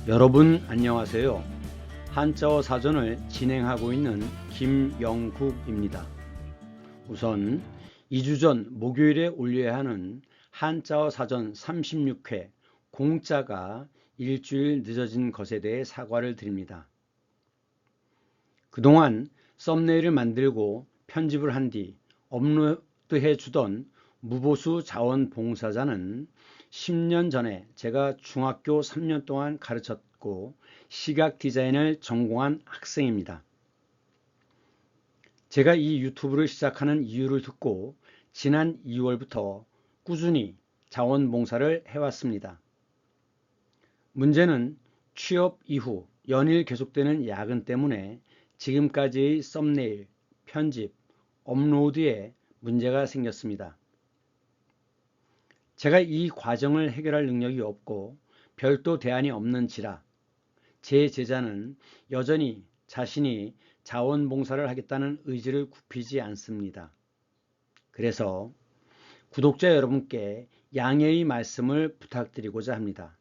여러분 안녕하세요. 한자어 사전을 진행하고 있는 김영국입니다. 우선 2주 전 목요일에 올려야 하는 한자어 사전 36회 공짜가 일주일 늦어진 것에 대해 사과를 드립니다. 그동안 썸네일을 만들고 편집을 한 뒤 업로드해 주던 무보수 자원봉사자는 10년 전에 제가 중학교 3년 동안 가르쳤고 시각 디자인을 전공한 학생입니다. 제가 이 유튜브를 시작하는 이유를 듣고 지난 2월부터 꾸준히 자원봉사를 해왔습니다. 문제는 취업 이후 연일 계속되는 야근 때문에 지금까지의 썸네일, 편집, 업로드에 문제가 생겼습니다. 제가 이 과정을 해결할 능력이 없고 별도 대안이 없는지라 제 제자는 여전히 자신이 자원봉사를 하겠다는 의지를 굽히지 않습니다. 그래서 구독자 여러분께 양해의 말씀을 부탁드리고자 합니다.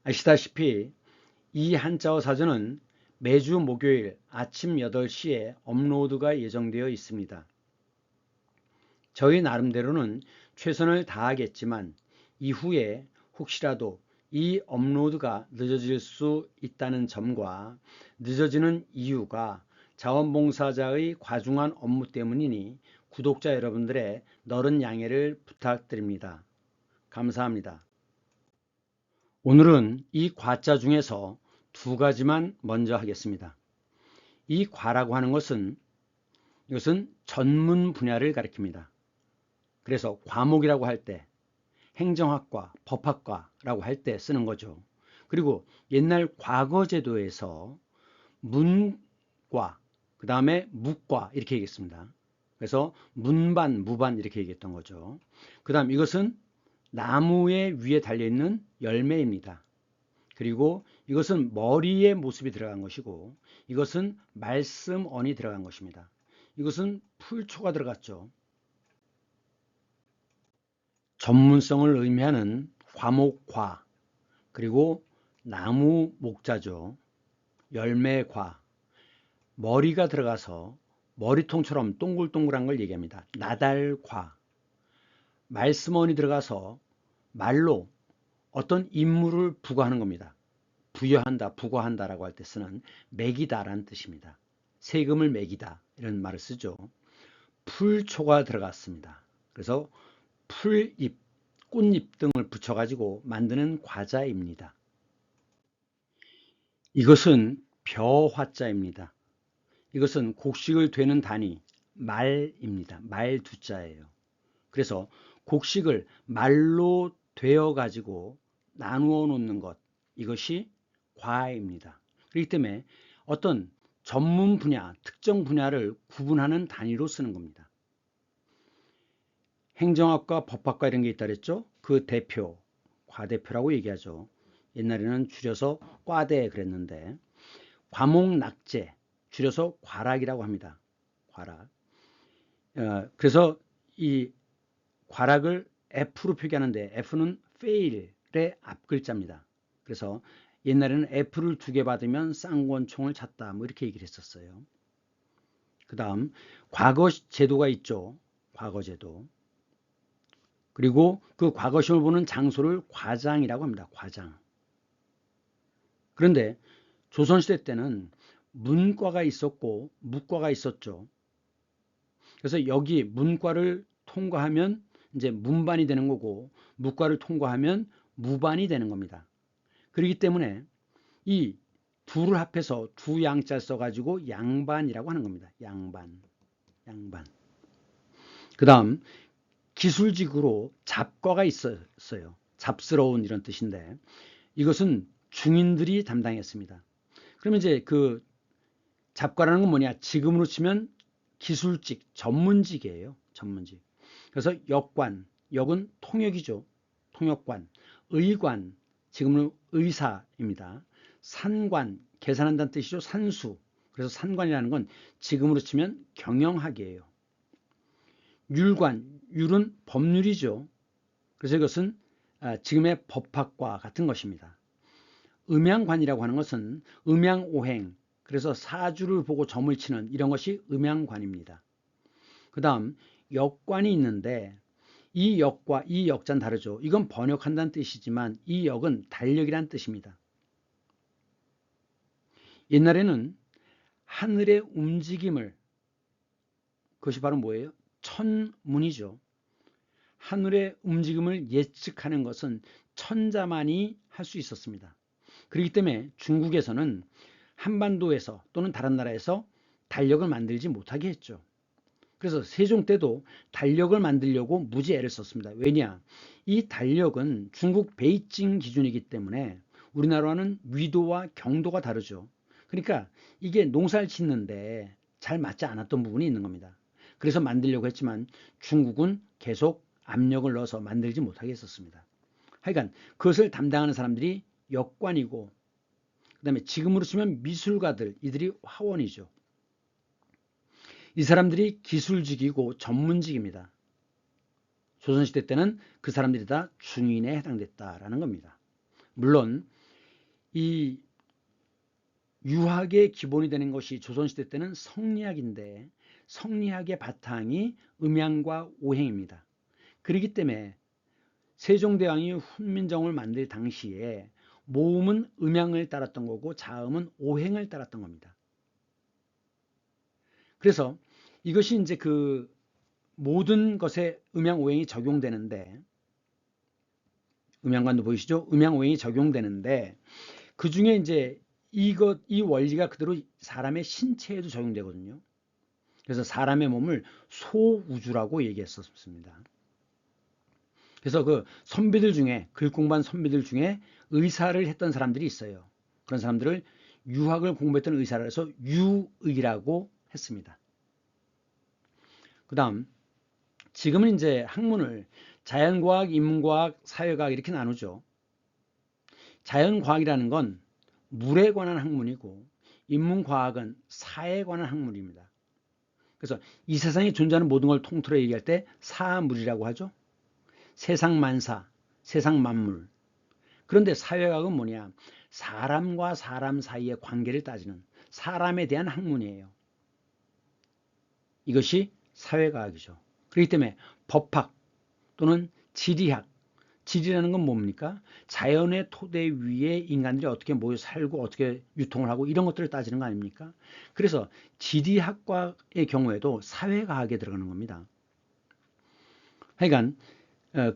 아시다시피 이 한자어 사전은 매주 목요일 아침 8시에 업로드가 예정되어 있습니다. 저희 나름대로는 최선을 다하겠지만 이후에 혹시라도 이 업로드가 늦어질 수 있다는 점과 늦어지는 이유가 자원봉사자의 과중한 업무 때문이니 구독자 여러분들의 너른 양해를 부탁드립니다. 감사합니다. 오늘은 이 과자 중에서 두 가지만 먼저 하겠습니다. 이 과라고 하는 것은 이것은 전문 분야를 가리킵니다. 그래서 과목이라고 할 때 행정학과, 법학과라고 할 때 쓰는 거죠. 그리고 옛날 과거 제도에서 문과, 그 다음에 무과 이렇게 얘기했습니다. 그래서 문반, 무반 이렇게 얘기했던 거죠. 그 다음 이것은 나무의 위에 달려있는 열매입니다. 그리고 이것은 머리의 모습이 들어간 것이고 이것은 말씀언이 들어간 것입니다. 이것은 풀초가 들어갔죠. 전문성을 의미하는 과목과 그리고 나무 목자죠. 열매과 머리가 들어가서 머리통처럼 동글동글한 걸 얘기합니다. 나달과 말씀언이 들어가서 말로 어떤 임무를 부과하는 겁니다. 부여한다, 부과한다라고 할 때 쓰는 매기다라는 뜻입니다. 세금을 매기다 이런 말을 쓰죠. 풀초가 들어갔습니다. 그래서 풀잎, 꽃잎 등을 붙여가지고 만드는 과자입니다. 이것은 벼화자입니다. 이것은 곡식을 되는 단위 말입니다. 말 두자예요. 그래서 곡식을 말로 되어 가지고 나누어 놓는 것, 이것이 과입니다. 그렇기 때문에 어떤 전문 분야, 특정 분야를 구분하는 단위로 쓰는 겁니다. 행정학과, 법학과 이런 게 있다 그랬죠? 그 대표, 과대표라고 얘기하죠. 옛날에는 줄여서 과대 그랬는데 과목 낙제, 줄여서 과락이라고 합니다. 과락. 그래서 이 과락을 F로 표기하는데 F는 fail의 앞글자입니다. 그래서 옛날에는 F를 2개 받으면 쌍권총을 찼다 뭐 이렇게 얘기를 했었어요. 그 다음 과거 제도가 있죠. 과거 제도. 그리고 그 과거 시험을 보는 장소를 과장이라고 합니다. 과장. 그런데 조선시대 때는 문과가 있었고 무과가 있었죠. 그래서 여기 문과를 통과하면 이제 문반이 되는 거고 무과를 통과하면 무반이 되는 겁니다. 그렇기 때문에 이 둘을 합해서 두 양자 써가지고 양반이라고 하는 겁니다. 양반. 그 다음 기술직으로 잡과가 있었어요. 잡스러운 이런 뜻인데 이것은 중인들이 담당했습니다. 그러면 이제 그 잡과라는 건 뭐냐? 지금으로 치면 기술직, 전문직이에요. 전문직. 그래서 역관, 역은 통역이죠. 통역관, 의관, 지금은 의사입니다. 산관, 계산한다는 뜻이죠. 산수. 그래서 산관이라는 건 지금으로 치면 경영학이에요. 율관, 율은 법률이죠. 그래서 이것은 지금의 법학과 같은 것입니다. 음양관이라고 하는 것은 음양오행, 그래서 사주를 보고 점을 치는 이런 것이 음양관입니다. 그 다음 역관이 있는데 이 역과 이 역자는 다르죠. 이건 번역한다는 뜻이지만 이 역은 달력이란 뜻입니다. 옛날에는 하늘의 움직임을, 그것이 바로 뭐예요? 천문이죠. 하늘의 움직임을 예측하는 것은 천자만이 할 수 있었습니다. 그렇기 때문에 중국에서는 한반도에서 또는 다른 나라에서 달력을 만들지 못하게 했죠. 그래서 세종 때도 달력을 만들려고 무지 애를 썼습니다. 왜냐? 이 달력은 중국 베이징 기준이기 때문에 우리나라와는 위도와 경도가 다르죠. 그러니까 이게 농사를 짓는데 잘 맞지 않았던 부분이 있는 겁니다. 그래서 만들려고 했지만 중국은 계속 압력을 넣어서 만들지 못하게 했었습니다. 하여간 그것을 담당하는 사람들이 역관이고, 그 다음에 지금으로 치면 미술가들, 이들이 화원이죠. 이 사람들이 기술직이고 전문직입니다. 조선시대 때는 그 사람들이 다 중인에 해당됐다라는 겁니다. 물론 이 유학의 기본이 되는 것이 조선시대 때는 성리학인데 성리학의 바탕이 음양과 오행입니다. 그렇기 때문에 세종대왕이 훈민정음을 만들 당시에 모음은 음양을 따랐던 거고 자음은 오행을 따랐던 겁니다. 그래서 이것이 이제 그 모든 것에 음양 오행이 적용되는데, 음양관도 보이시죠? 음양 오행이 적용되는데 그 중에 이제 이 원리가 그대로 사람의 신체에도 적용되거든요. 그래서 사람의 몸을 소우주라고 얘기했었습니다. 그래서 그 선비들 중에, 글 공부한 선비들 중에 의사를 했던 사람들이 있어요. 그런 사람들을 유학을 공부했던 의사라 해서 유의라고 했습니다. 그 다음 지금은 이제 학문을 자연과학, 인문과학, 사회과학 이렇게 나누죠. 자연과학이라는 건 물에 관한 학문이고 인문과학은 사회에 관한 학문입니다. 그래서 이 세상에 존재하는 모든 걸 통틀어 얘기할 때 사물이라고 하죠. 세상 만사, 세상 만물. 그런데 사회과학은 뭐냐? 사람과 사람 사이의 관계를 따지는 사람에 대한 학문이에요. 이것이 사회과학이죠. 그렇기 때문에 법학 또는 지리학, 지리라는 건 뭡니까? 자연의 토대 위에 인간들이 어떻게 모여 살고 어떻게 유통을 하고 이런 것들을 따지는 거 아닙니까? 그래서 지리학과의 경우에도 사회과학에 들어가는 겁니다. 하여간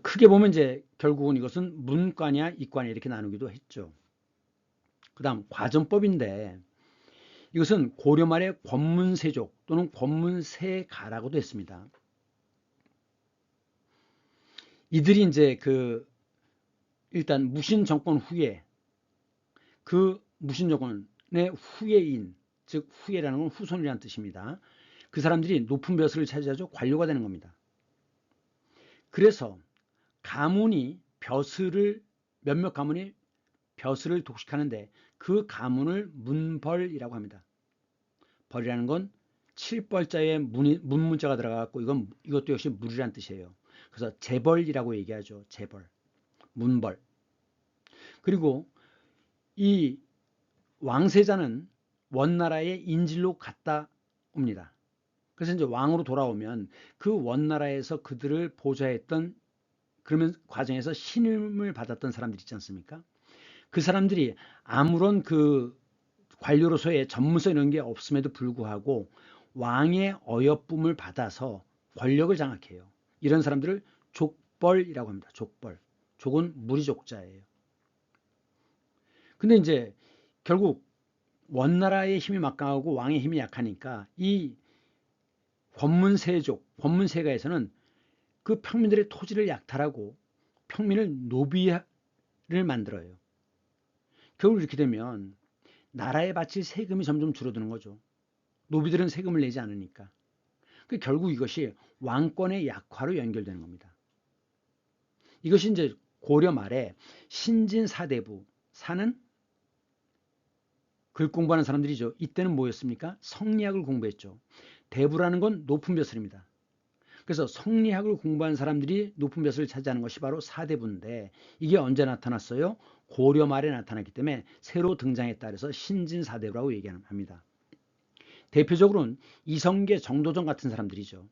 크게 보면 이제 결국은 이것은 문과냐 이과냐 이렇게 나누기도 했죠. 그 다음 과전법인데 이것은 고려 말의 권문세족 또는 권문세가라고도 했습니다. 이들이 이제 그 일단 무신 정권 후에 그 무신 정권의 후예인, 즉 후예라는 건 후손이라는 뜻입니다. 그 사람들이 높은 벼슬을 차지하죠. 관료가 되는 겁니다. 그래서 가문이 몇몇 가문이 벼슬을 독식하는데 그 가문을 문벌이라고 합니다. 벌이라는 건 7벌자에 문문자가 들어가고 이것도 역시 물이란 뜻이에요. 그래서 재벌이라고 얘기하죠. 재벌, 문벌. 그리고 이 왕세자는 원나라의 인질로 갔다 옵니다. 그래서 이제 왕으로 돌아오면 그 원나라에서 그들을 보좌했던, 그러면 과정에서 신임을 받았던 사람들 있지 않습니까? 그 사람들이 아무런 그 관료로서의 전문성 이런 게 없음에도 불구하고 왕의 어여쁨을 받아서 권력을 장악해요. 이런 사람들을 족벌이라고 합니다. 족벌. 족은 무리족자예요. 근데 이제 결국 원나라의 힘이 막강하고 왕의 힘이 약하니까 이 권문세족, 권문세가에서는 그 평민들의 토지를 약탈하고 평민을 노비를 만들어요. 결국 이렇게 되면 나라에 바칠 세금이 점점 줄어드는 거죠. 노비들은 세금을 내지 않으니까. 결국 이것이 왕권의 약화로 연결되는 겁니다. 이것이 이제 고려 말에 신진사대부, 사는 글 공부하는 사람들이죠. 이때는 뭐였습니까? 성리학을 공부했죠. 대부라는 건 높은 벼슬입니다. 그래서 성리학을 공부한 사람들이 높은 벼슬을 차지하는 것이 바로 사대부인데 이게 언제 나타났어요? 고려 말에 나타났기 때문에 새로 등장했다 그래서 신진사대부라고 얘기합니다. 대표적으로는 이성계, 정도전 같은 사람들이죠.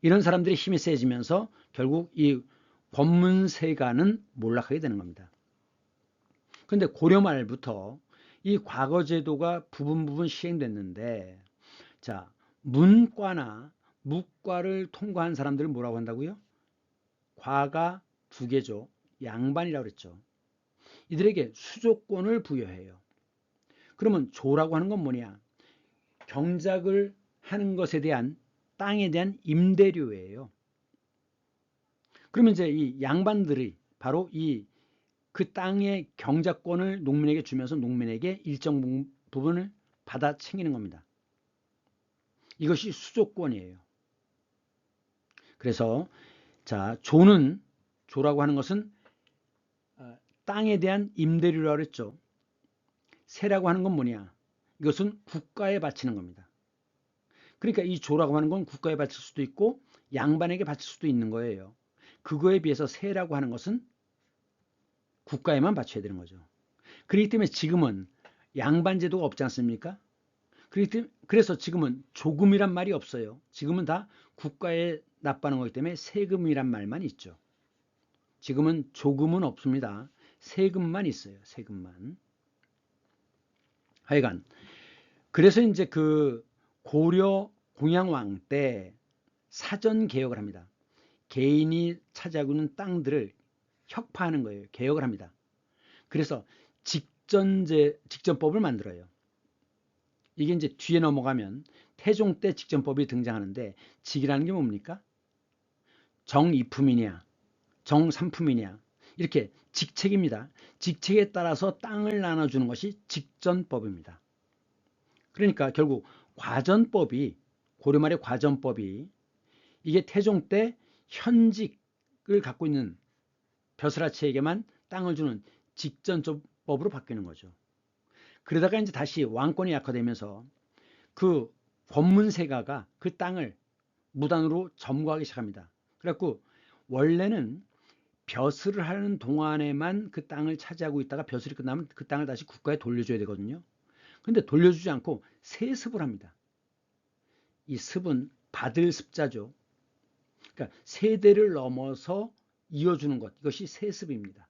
이런 사람들의 힘이 세지면서 결국 이 권문세가는 몰락하게 되는 겁니다. 그런데 고려 말부터 이 과거제도가 부분 시행됐는데 자, 문과나 무과를 통과한 사람들을 뭐라고 한다고요? 과가 두 개죠. 양반이라고 그랬죠. 이들에게 수조권을 부여해요. 그러면 조라고 하는 건 뭐냐? 경작을 하는 것에 대한 땅에 대한 임대료예요. 그러면 이제 이 양반들이 바로 그 땅의 경작권을 농민에게 주면서 농민에게 일정 부분을 받아 챙기는 겁니다. 이것이 수조권이에요. 그래서 자, 조라고 하는 것은 땅에 대한 임대료라고 그랬죠. 세라고 하는 건 뭐냐? 이것은 국가에 바치는 겁니다. 그러니까 이 조라고 하는 건 국가에 바칠 수도 있고 양반에게 바칠 수도 있는 거예요. 그거에 비해서 세라고 하는 것은 국가에만 바쳐야 되는 거죠. 그렇기 때문에 지금은 양반 제도가 없지 않습니까? 그래서 지금은 조금이란 말이 없어요. 지금은 다 국가에 납부하는 거기 때문에 세금이란 말만 있죠. 지금은 조금은 없습니다. 세금만 있어요. 세금만. 하여간 그래서 이제 그 고려 공양왕 때 사전 개혁을 합니다. 개인이 차지하고 있는 땅들을 혁파하는 거예요. 개혁을 합니다. 그래서 직전법을 만들어요. 이게 이제 뒤에 넘어가면 태종 때 직전법이 등장하는데 직이라는 게 뭡니까? 정이품이냐 정삼품이냐 이렇게 직책입니다. 직책에 따라서 땅을 나눠주는 것이 직전법입니다. 그러니까 결국 과전법이 고려 말의 과전법이 이게 태종 때 현직을 갖고 있는 벼슬아치에게만 땅을 주는 직전법으로 바뀌는 거죠. 그러다가 이제 다시 왕권이 약화되면서 그 권문세가가 그 땅을 무단으로 점거하기 시작합니다. 그래갖고 원래는 벼슬을 하는 동안에만 그 땅을 차지하고 있다가 벼슬이 끝나면 그 땅을 다시 국가에 돌려줘야 되거든요. 근데 돌려주지 않고 세습을 합니다. 이 습은 받을 습자죠. 그러니까 세대를 넘어서 이어주는 것, 이것이 세습입니다.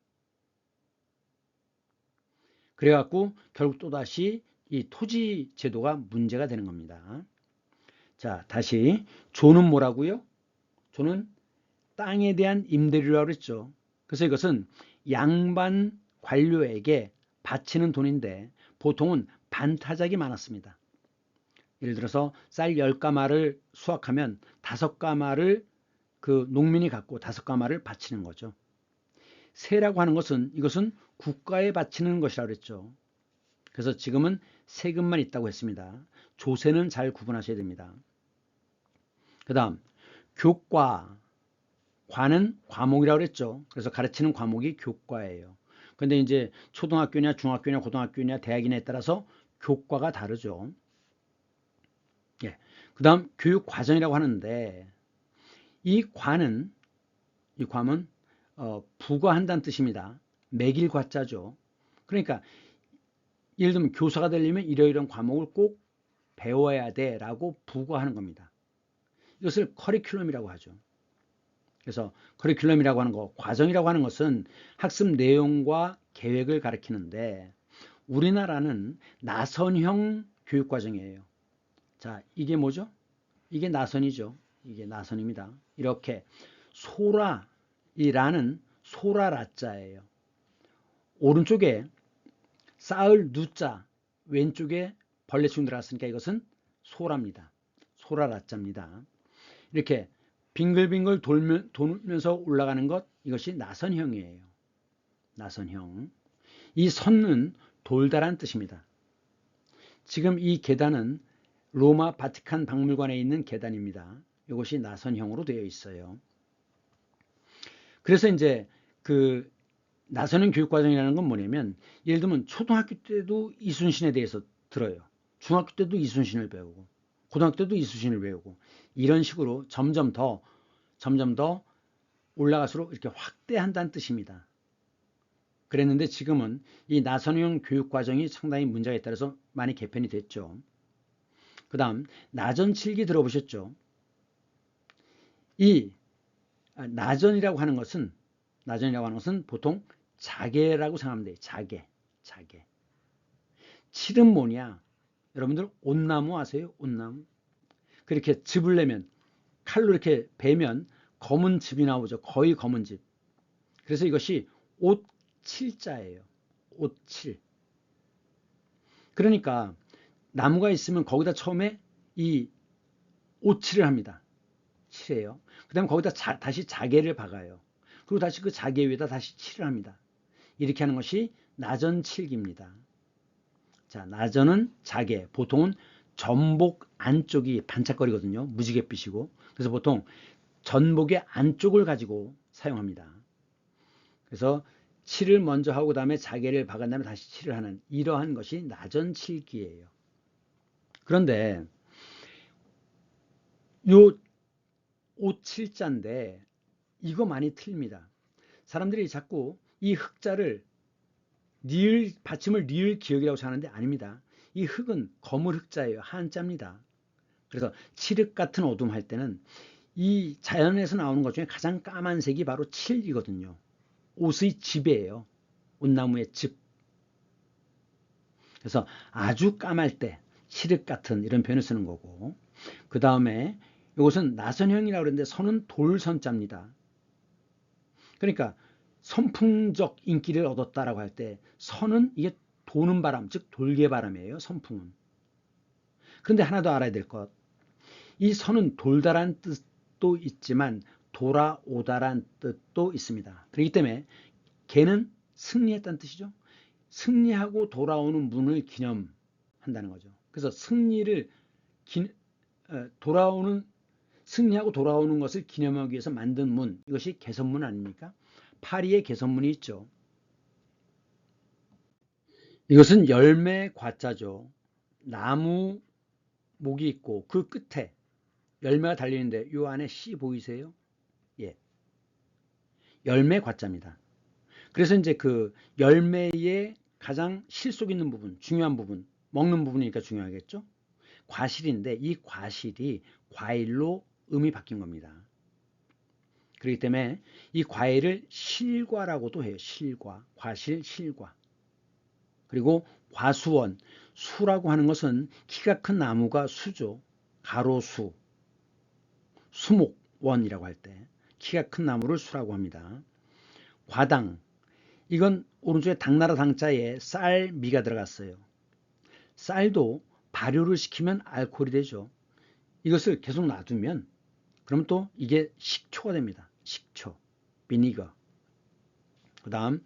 그래갖고 결국 또다시 이 토지 제도가 문제가 되는 겁니다. 자, 다시 조는 뭐라고요? 조는 땅에 대한 임대료라고 그랬죠. 그래서 이것은 양반 관료에게 바치는 돈인데 보통은 반타작이 많았습니다. 예를 들어서 쌀 10가마를 수확하면 5가마를 그 농민이 갖고 5가마를 바치는 거죠. 세라고 하는 것은 이것은 국가에 바치는 것이라고 그랬죠. 그래서 지금은 세금만 있다고 했습니다. 조세는 잘 구분하셔야 됩니다. 그 다음 교과, 과는 과목이라고 그랬죠. 그래서 가르치는 과목이 교과예요. 근데 이제 초등학교냐 중학교냐 고등학교냐 대학이냐에 따라서 교과가 다르죠. 예. 그 다음 교육과정이라고 하는데 이 과는 부과한다는 뜻입니다. 매길 과자죠. 그러니까 예를 들면 교사가 되려면 이러이러한 과목을 꼭 배워야 돼 라고 부과하는 겁니다. 이것을 커리큘럼이라고 하죠. 그래서 커리큘럼이라고 하는 거, 과정이라고 하는 것은 학습 내용과 계획을 가리키는데 우리나라는 나선형 교육과정이에요. 자, 이게 뭐죠? 이게 나선이죠. 이게 나선입니다. 이렇게 소라이라는 소라라자예요. 오른쪽에 쌓을 누자, 왼쪽에 벌레충 들어갔으니까 이것은 소라입니다. 소라라자입니다. 이렇게 빙글빙글 돌면서 올라가는 것, 이것이 나선형이에요. 나선형. 이 선은 돌다란 뜻입니다. 지금 이 계단은 로마 바티칸 박물관에 있는 계단입니다. 이것이 나선형으로 되어 있어요. 그래서 이제 그 나선형 교육과정이라는 건 뭐냐면 예를 들면 초등학교 때도 이순신에 대해서 들어요. 중학교 때도 이순신을 배우고 고등학교 때도 이수신을 외우고 이런 식으로 점점 더 올라갈수록 이렇게 확대한다는 뜻입니다. 그랬는데 지금은 이 나선형 교육과정이 상당히 문제가 있다 그래서 많이 개편이 됐죠. 그 다음 나전칠기 들어보셨죠? 이 나전이라고 하는 것은 보통 자개라고 생각하면 돼요. 자개. 칠은 뭐냐? 여러분들 옷나무 아세요? 옷나무. 그렇게 즙을 내면 칼로 이렇게 베면 검은 즙이 나오죠. 거의 검은 즙. 그래서 이것이 옷칠자예요. 옷칠. 그러니까 나무가 있으면 거기다 처음에 이 옷칠을 합니다. 칠해요. 그 다음에 거기다 다시 자개를 박아요. 그리고 다시 그 자개 위에다 다시 칠을 합니다. 이렇게 하는 것이 나전칠기입니다. 자, 나전은 자개, 보통은 전복 안쪽이 반짝거리거든요. 무지갯빛이고. 그래서 보통 전복의 안쪽을 가지고 사용합니다. 그래서 칠을 먼저 하고 그다음에 자개를 박은 다음에 다시 칠을 하는 이러한 것이 나전칠기예요. 그런데 요 옷칠자인데 이거 많이 틀립니다. 사람들이 자꾸 이 흑자를 받침을 리을 기역이라고 하는데 아닙니다. 이 흑은 거물 흑자예요. 한자입니다. 그래서 칠흑 같은 어둠 할 때는 이 자연에서 나오는 것 중에 가장 까만색이 바로 칠이거든요. 옷의 즙이에요. 옷나무의 즙. 그래서 아주 까말 때 칠흑 같은 이런 표현을 쓰는 거고, 그 다음에 이것은 나선형이라고 그러는데 선은 돌선자입니다. 그러니까 선풍적 인기를 얻었다라고 할 때 선은 이게 도는 바람, 즉 돌개바람이에요. 선풍은. 그런데 하나 더 알아야 될 것. 이 선은 돌다란 뜻도 있지만 돌아오다란 뜻도 있습니다. 그렇기 때문에 개는 승리했다는 뜻이죠. 승리하고 돌아오는 문을 기념한다는 거죠. 그래서 승리하고 돌아오는 것을 기념하기 위해서 만든 문, 이것이 개선문 아닙니까? 파리에 개선문이 있죠. 이것은 열매 과자죠. 나무 목이 있고 그 끝에 열매가 달리는데 이 안에 씨 보이세요? 예. 열매 과자입니다. 그래서 이제 그 열매의 가장 실속 있는 부분, 중요한 부분, 먹는 부분이니까 중요하겠죠? 과실인데 이 과실이 과일로 음이 바뀐 겁니다. 그렇기 때문에 이 과일을 실과라고도 해요. 실과, 과실, 실과. 그리고 과수원, 수라고 하는 것은 키가 큰 나무가 수죠. 가로수, 수목원이라고 할 때 키가 큰 나무를 수라고 합니다. 과당, 이건 오른쪽에 당나라 당자에 쌀, 미가 들어갔어요. 쌀도 발효를 시키면 알코올이 되죠. 이것을 계속 놔두면 그럼 또 이게 식초가 됩니다. 식초, 비니거. 그 다음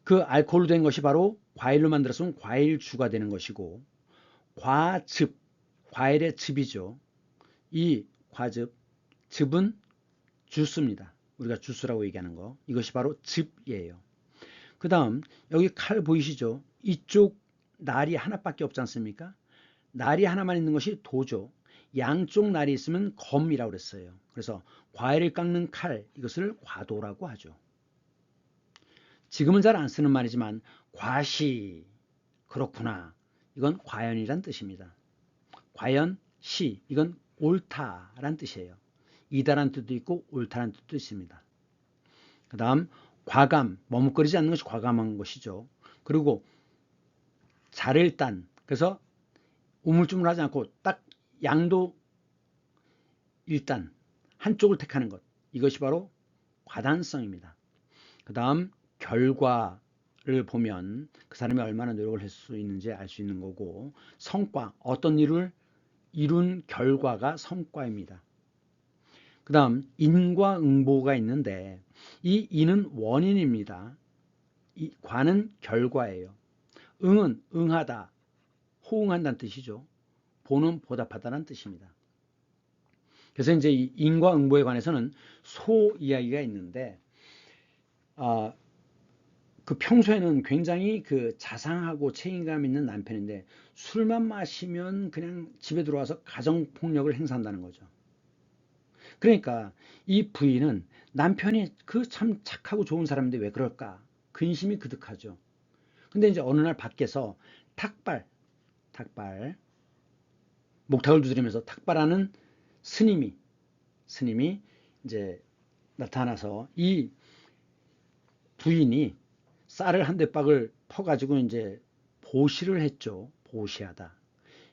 그 알코올로 된 것이 바로 과일로 만들었으면 과일주가 되는 것이고, 과즙, 과일의 즙이죠. 이 과즙, 즙은 주스입니다. 우리가 주스라고 얘기하는 거. 이것이 바로 즙이에요. 그 다음 여기 칼 보이시죠? 이쪽 날이 하나밖에 없지 않습니까? 날이 하나만 있는 것이 도죠. 양쪽 날이 있으면 검이라고 그랬어요. 그래서 과일을 깎는 칼, 이것을 과도라고 하죠. 지금은 잘 안 쓰는 말이지만 과시, 그렇구나, 이건 과연이란 뜻입니다. 과연, 시, 이건 옳다란 뜻이에요. 이다란 뜻도 있고 옳다란 뜻도 있습니다. 그 다음 과감, 머뭇거리지 않는 것이 과감한 것이죠. 그리고 잘을단, 그래서 우물쭈물하지 않고 딱 양도 일단 한쪽을 택하는 것, 이것이 바로 과단성입니다. 그 다음 결과를 보면 그 사람이 얼마나 노력을 할 수 있는지 알 수 있는 거고, 성과, 어떤 일을 이룬 결과가 성과입니다. 그 다음 인과 응보가 있는데 이 인은 원인입니다. 이 과는 결과예요. 응은 응하다, 호응한다는 뜻이죠. 보는 보답하다는 뜻입니다. 그래서 이제 이 인과 응보에 관해서는 소 이야기가 있는데, 그 평소에는 굉장히 그 자상하고 책임감 있는 남편인데 술만 마시면 그냥 집에 들어와서 가정폭력을 행사한다는 거죠. 그러니까 이 부인은 남편이 그 참 착하고 좋은 사람인데 왜 그럴까? 근심이 그득하죠. 근데 이제 어느 날 밖에서 탁발, 탁발, 목탁을 두드리면서 탁발하는 스님이 이제 나타나서 이 부인이 쌀을 한 대박을 퍼가지고 이제 보시를 했죠. 보시하다.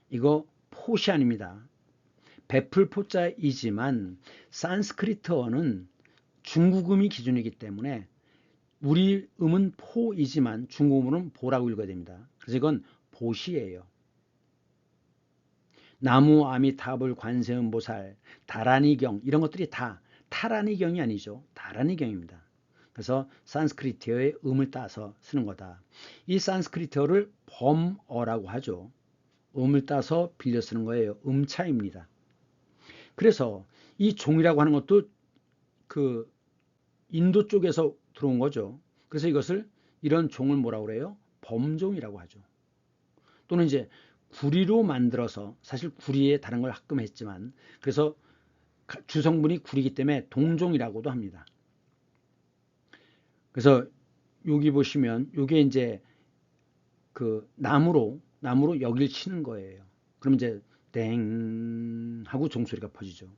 이거 포시 아닙니다. 베풀 포자이지만 산스크리트어는 중국음이 기준이기 때문에 우리 음은 포이지만 중국음으로는 보라고 읽어야 됩니다. 그래서 이건 보시예요. 나무 아미타불 관세음보살 다라니경 이런 것들이 다 타라니경이 아니죠. 다라니경입니다. 그래서 산스크리트어의 음을 따서 쓰는 거다. 이 산스크리트어를 범어라고 하죠. 음을 따서 빌려 쓰는 거예요. 음차입니다. 그래서 이 종이라고 하는 것도 그 인도 쪽에서 들어온 거죠. 그래서 이것을 이런 종을 뭐라고 그래요? 범종이라고 하죠. 또는 이제 구리로 만들어서 사실 구리에 다른 걸 합금했지만 그래서 주성분이 구리기 때문에 동종이라고도 합니다. 그래서 여기 보시면 이게 이제 그 나무로 여기를 치는 거예요. 그럼 이제 땡 하고 종소리가 퍼지죠.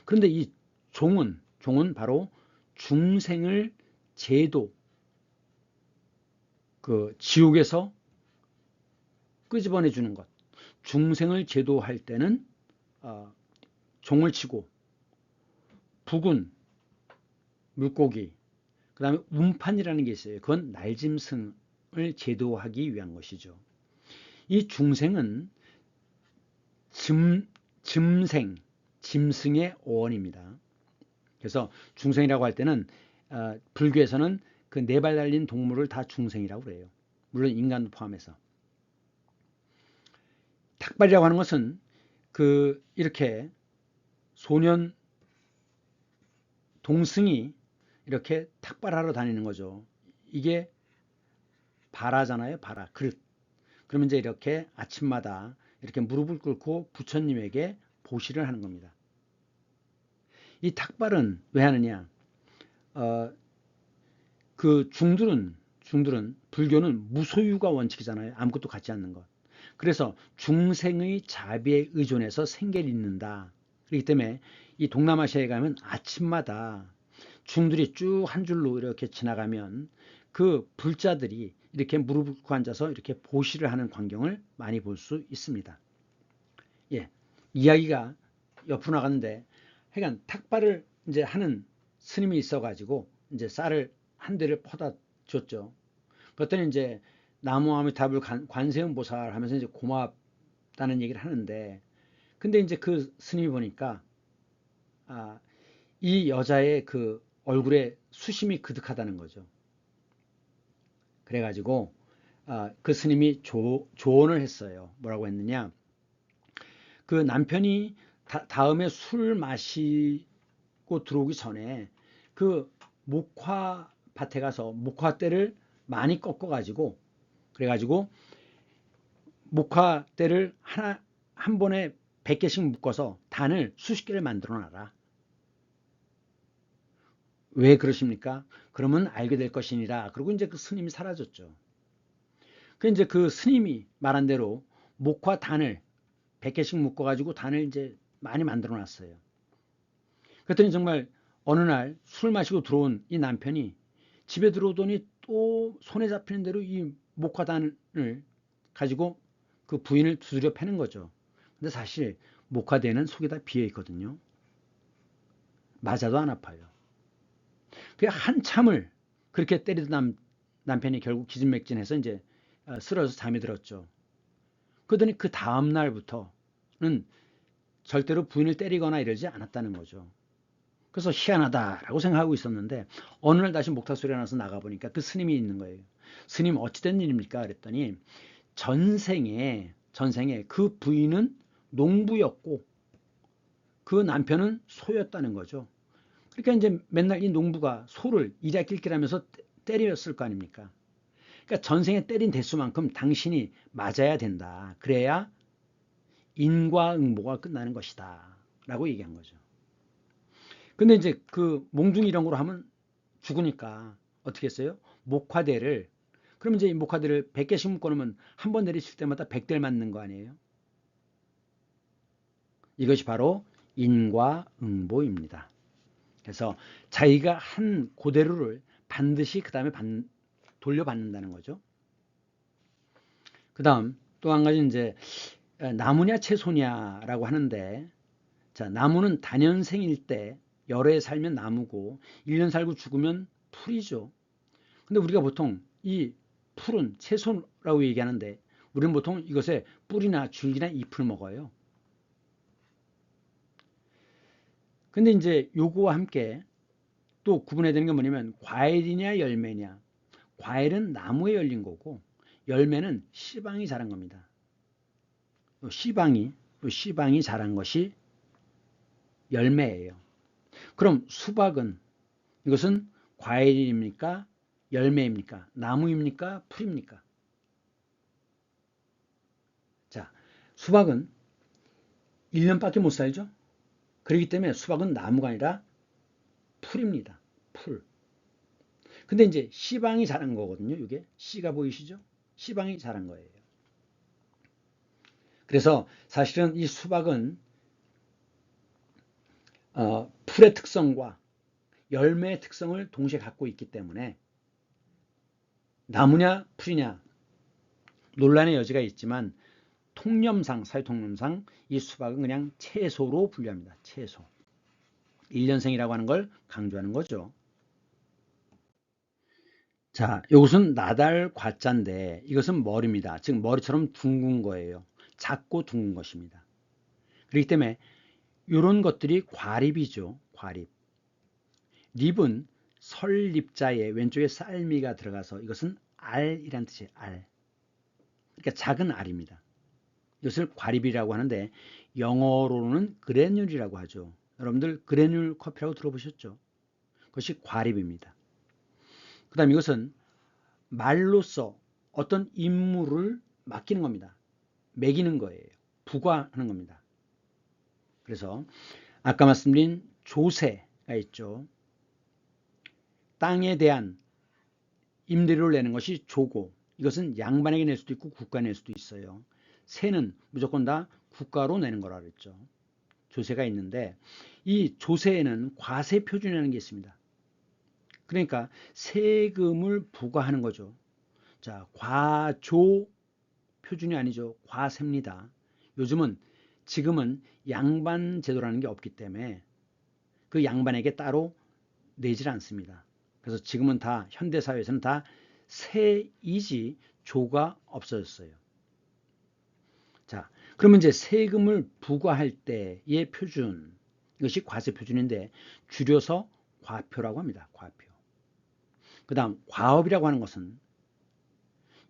그런데 이 종은 바로 중생을 제도 그 지옥에서 끄집어내 주는 것. 중생을 제도할 때는 종을 치고 북은 물고기, 그 다음에 운판이라는 게 있어요. 그건 날짐승을 제도하기 위한 것이죠. 이 중생은 짐승의 어원입니다. 그래서 중생이라고 할 때는 불교에서는 그 네 발 달린 동물을 다 중생이라고 그래요. 물론 인간도 포함해서. 탁발이라고 하는 것은 그 이렇게 소년 동승이 이렇게 탁발하러 다니는 거죠. 이게 바라잖아요. 바라 그릇. 그러면 이제 이렇게 아침마다 이렇게 무릎을 꿇고 부처님에게 보시를 하는 겁니다. 이 탁발은 왜 하느냐? 그 중들은 불교는 무소유가 원칙이잖아요. 아무것도 갖지 않는 것. 그래서 중생의 자비에 의존해서 생계를 잇는다. 그렇기 때문에 이 동남아시아에 가면 아침마다 중들이 쭉 한 줄로 이렇게 지나가면 그 불자들이 이렇게 무릎 꿇고 앉아서 이렇게 보시를 하는 광경을 많이 볼 수 있습니다. 예, 이야기가 옆으로 나갔는데, 하여간 탁발을 이제 하는 스님이 있어가지고 이제 쌀을 한 대를 퍼다 줬죠. 그랬더니 이제 나무 아미타불 관세음 보살 하면서 이제 고맙다는 얘기를 하는데, 근데 이제 그 스님이 보니까 이 여자의 그 얼굴에 수심이 그득하다는 거죠. 그래가지고 그 스님이 조언을 했어요. 뭐라고 했느냐? 그 남편이 다음에 술 마시고 들어오기 전에 그 목화 밭에 가서 목화대를 많이 꺾어가지고 그래가지고 목화대를 한 번에 100개씩 묶어서 단을 수십 개를 만들어 놔라. 왜 그러십니까? 그러면 알게 될 것이니라. 그리고 이제 그 스님이 사라졌죠. 그 이제 그 스님이 말한 대로 목화 단을 100개씩 묶어가지고 단을 이제 많이 만들어 놨어요. 그랬더니 정말 어느 날 술 마시고 들어온 이 남편이 집에 들어오더니 또 손에 잡히는 대로 이 목화단을 가지고 그 부인을 두드려 패는 거죠. 근데 사실 목화대는 속에 다 비어 있거든요. 맞아도 안 아파요. 그 한참을 그렇게 때리던 남편이 결국 기진맥진해서 이제 쓰러져서 잠이 들었죠. 그러더니 그 다음 날부터는 절대로 부인을 때리거나 이러지 않았다는 거죠. 그래서 희한하다라고 생각하고 있었는데 어느 날 다시 목탁 소리가 나서 나가보니까 그 스님이 있는 거예요. 스님 어찌 된 일입니까? 그랬더니 전생에 그 부인은 농부였고 그 남편은 소였다는 거죠. 그러니까 이제 맨날 이 농부가 소를 이랴낄낄하면서 때렸을 거 아닙니까? 그러니까 전생에 때린 대수만큼 당신이 맞아야 된다. 그래야 인과응보가 끝나는 것이다. 라고 얘기한 거죠. 근데 이제 그 몽둥이 이런 거로 하면 죽으니까 어떻게 했어요? 목화대를, 그럼 이제 이 목화대를 100개씩 묶어놓으면 한 번 내리칠 때마다 100대를 맞는 거 아니에요? 이것이 바로 인과응보입니다. 그래서 자기가 한 그대로를 반드시 그 다음에 돌려받는다는 거죠. 그 다음 또 한 가지 이제 나무냐 채소냐라고 하는데, 자, 나무는 단연생일 때 열에 살면 나무고 1년 살고 죽으면 풀이죠. 근데 우리가 보통 이 풀은 채소라고 얘기하는데 우리는 보통 이것의 뿌리나 줄기나 잎을 먹어요. 근데 이제 요거와 함께 또 구분해야 되는 게 뭐냐면 과일이냐 열매냐. 과일은 나무에 열린 거고 열매는 씨방이 자란 겁니다. 씨방이 자란 것이 열매예요. 그럼 수박은 이것은 과일입니까? 열매입니까? 나무입니까? 풀입니까? 자, 수박은 1년밖에 못 살죠? 그렇기 때문에 수박은 나무가 아니라 풀입니다. 풀. 근데 이제 씨방이 자란 거거든요. 이게 씨가 보이시죠? 씨방이 자란 거예요. 그래서 사실은 이 수박은 풀의 특성과 열매의 특성을 동시에 갖고 있기 때문에 나무냐 풀이냐 논란의 여지가 있지만 사회통념상 이 수박은 그냥 채소로 분류합니다. 채소. 1년생이라고 하는 걸 강조하는 거죠. 자, 이것은 나달 과자인데 이것은 머리입니다. 즉 머리처럼 둥근 거예요. 작고 둥근 것입니다. 그렇기 때문에 이런 것들이 과립이죠. 과립. 립은 설립자에 왼쪽에 쌀미가 들어가서 이것은 알이란 뜻이에요. 알. 그러니까 작은 알입니다. 이것을 과립이라고 하는데 영어로는 그래뉼이라고 하죠. 여러분들 그래뉼 커피라고 들어보셨죠? 그것이 과립입니다. 그 다음 이것은 말로써 어떤 임무를 맡기는 겁니다. 매기는 거예요. 부과하는 겁니다. 그래서 아까 말씀드린 조세가 있죠. 땅에 대한 임대료를 내는 것이 조고, 이것은 양반에게 낼 수도 있고 국가에 낼 수도 있어요. 세는 무조건 다 국가로 내는 거라 그랬죠. 조세가 있는데 이 조세에는 과세 표준이라는 게 있습니다. 그러니까 세금을 부과하는 거죠. 자, 과조 표준이 아니죠. 과세입니다. 지금은 양반 제도라는 게 없기 때문에 그 양반에게 따로 내질 않습니다. 그래서 지금은 다 현대사회에서는 다 세이지 조가 없어졌어요. 자, 그러면 이제 세금을 부과할 때의 표준, 이것이 과세 표준인데 줄여서 과표라고 합니다. 과표. 그 다음 과업이라고 하는 것은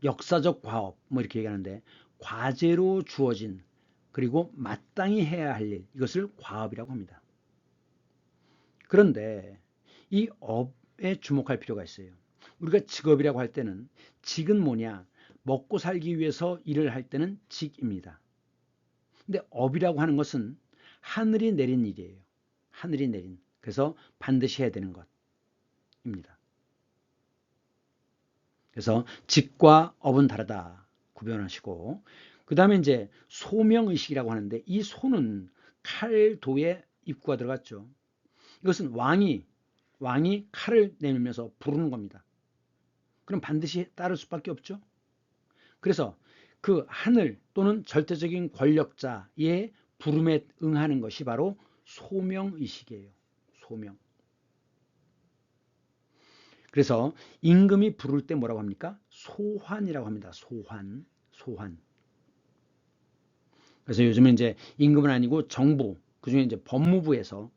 역사적 과업 뭐 이렇게 얘기하는데 과제로 주어진 그리고 마땅히 해야 할 일, 이것을 과업이라고 합니다. 그런데 이 업에 주목할 필요가 있어요. 우리가 직업이라고 할 때는 직은 뭐냐? 먹고 살기 위해서 일을 할 때는 직입니다. 근데 업이라고 하는 것은 하늘이 내린 일이에요. 하늘이 내린. 그래서 반드시 해야 되는 것입니다. 그래서 직과 업은 다르다. 구별하시고. 그 다음에 이제 소명의식이라고 하는데 이 소는 칼도에 입구가 들어갔죠. 이것은 왕이 칼을 내밀면서 부르는 겁니다. 그럼 반드시 따를 수밖에 없죠. 그래서 그 하늘 또는 절대적인 권력자의 부름에 응하는 것이 바로 소명의식이에요. 소명. 그래서 임금이 부를 때 뭐라고 합니까? 소환이라고 합니다. 소환. 그래서 요즘은 이제 임금은 아니고 정부, 그중에 이제 법무부에서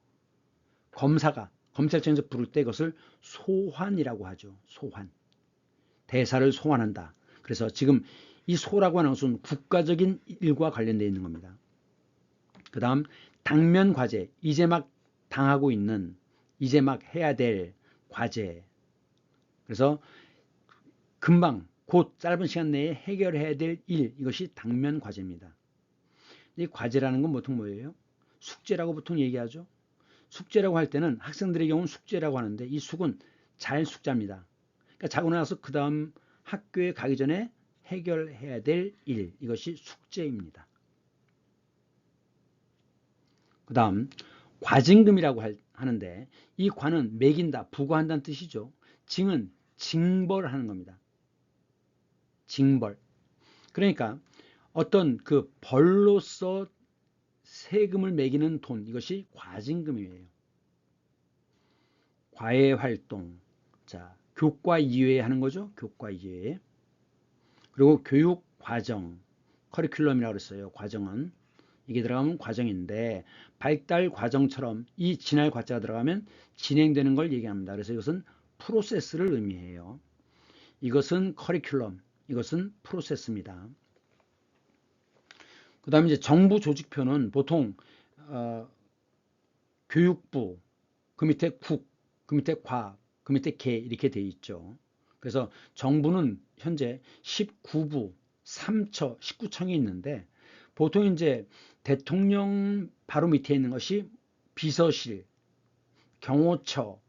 검찰청에서 부를 때 그것을 소환이라고 하죠. 소환. 대사를 소환한다. 그래서 지금 이 소라고 하는 것은 국가적인 일과 관련되어 있는 겁니다. 그 다음 당면 과제, 이제 막 당하고 있는, 이제 막 해야 될 과제. 그래서 금방 곧 짧은 시간 내에 해결해야 될 일, 이것이 당면 과제입니다. 이 과제라는 건 보통 뭐예요? 숙제라고 보통 얘기하죠. 숙제라고 할 때는 학생들의 경우는 숙제라고 하는데 이 숙은 잘 숙자입니다. 그러니까 자고 나서 그 다음 학교에 가기 전에 해결해야 될 일, 이것이 숙제입니다. 그 다음 과징금이라고 하는데 이 과는 매긴다, 부과한다는 뜻이죠. 징은 징벌하는 겁니다. 징벌. 그러니까 어떤 그 벌로서 세금을 매기는 돈, 이것이 과징금이에요. 과외 활동. 자, 교과 이외에 하는 거죠. 교과 이외에. 그리고 교육 과정, 커리큘럼이라고 그랬어요. 과정은. 이게 들어가면 과정인데 발달 과정처럼 이 진할 과자가 들어가면 진행되는 걸 얘기합니다. 그래서 이것은 프로세스를 의미해요. 이것은 커리큘럼, 이것은 프로세스입니다. 그 다음에 이제 정부 조직표는 보통 교육부, 그 밑에 국, 그 밑에 과, 그 밑에 개 이렇게 돼 있죠. 그래서 정부는 현재 19부, 3처, 19청이 있는데 보통 이제 대통령 바로 밑에 있는 것이 비서실, 경호처,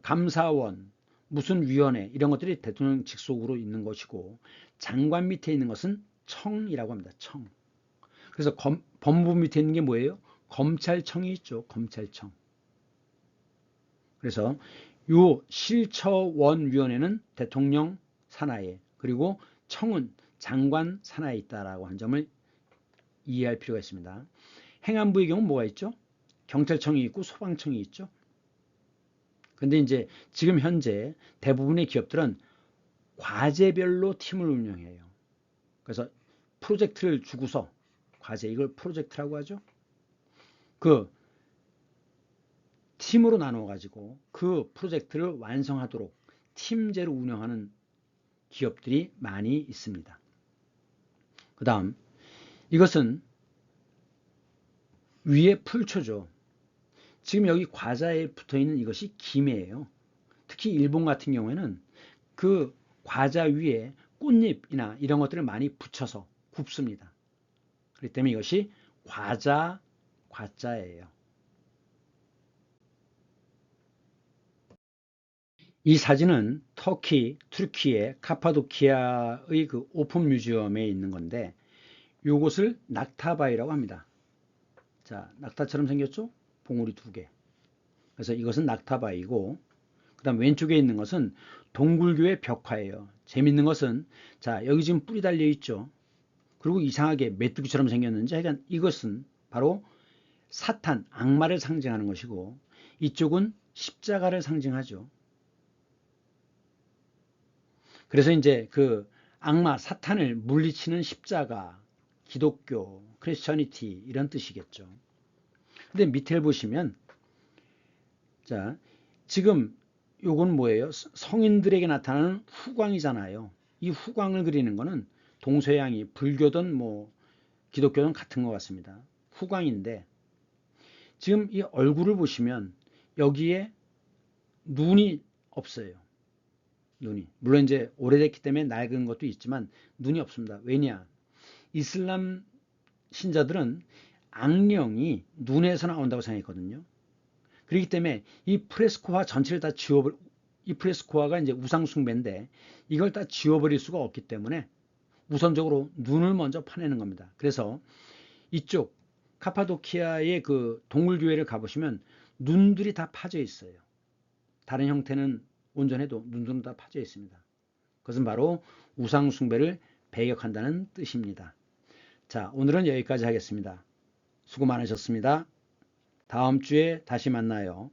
감사원, 무슨 위원회 이런 것들이 대통령 직속으로 있는 것이고 장관 밑에 있는 것은 청이라고 합니다. 청. 그래서 법무부 밑에 있는 게 뭐예요? 검찰청이 있죠. 검찰청. 그래서 요 실처원위원회는 대통령 산하에, 그리고 청은 장관 산하에 있다라고 한 점을 이해할 필요가 있습니다. 행안부의 경우 뭐가 있죠? 경찰청이 있고 소방청이 있죠. 근데 이제 지금 현재 대부분의 기업들은 과제별로 팀을 운영해요. 그래서 프로젝트를 주고서 과제, 이걸 프로젝트라고 하죠. 그 팀으로 나누어 가지고 그 프로젝트를 완성하도록 팀제로 운영하는 기업들이 많이 있습니다. 그 다음 이것은 위에 풀초죠. 지금 여기 과자에 붙어 있는 이것이 김이에요. 특히 일본 같은 경우에는 그 과자 위에 꽃잎이나 이런 것들을 많이 붙여서 굽습니다. 그렇기 때문에 이것이 과자예요. 이 사진은 투르키의 카파도키아의 그 오픈 뮤지엄에 있는 건데 이곳을 낙타바이라고 합니다. 자, 낙타처럼 생겼죠? 봉우리 두 개. 그래서 이것은 낙타바이고 그 다음 왼쪽에 있는 것은 동굴교의 벽화예요. 재밌는 것은 자, 여기 지금 뿔이 달려 있죠. 그리고 이상하게 메뚜기처럼 생겼는지 하여간 이것은 바로 사탄, 악마를 상징하는 것이고 이쪽은 십자가를 상징하죠. 그래서 이제 그 악마, 사탄을 물리치는 십자가, 기독교, 크리스천니티 이런 뜻이겠죠. 근데 밑에 보시면 자, 지금 요건 뭐예요? 성인들에게 나타나는 후광이잖아요. 이 후광을 그리는 거는 동서양이 불교든 뭐 기독교든 같은 것 같습니다. 후광인데 지금 이 얼굴을 보시면 여기에 눈이 없어요. 눈이. 물론 이제 오래됐기 때문에 낡은 것도 있지만 눈이 없습니다. 왜냐? 이슬람 신자들은 악령이 눈에서 나온다고 생각했거든요. 그렇기 때문에 이 프레스코화 전체를 다 지워버릴, 이 프레스코화가 이제 우상숭배인데 이걸 다 지워버릴 수가 없기 때문에 우선적으로 눈을 먼저 파내는 겁니다. 그래서 이쪽 카파도키아의 그 동굴교회를 가보시면 눈들이 다 파져 있어요. 다른 형태는 온전해도 눈들은 다 파져 있습니다. 그것은 바로 우상숭배를 배격한다는 뜻입니다. 자, 오늘은 여기까지 하겠습니다. 수고 많으셨습니다. 다음 주에 다시 만나요.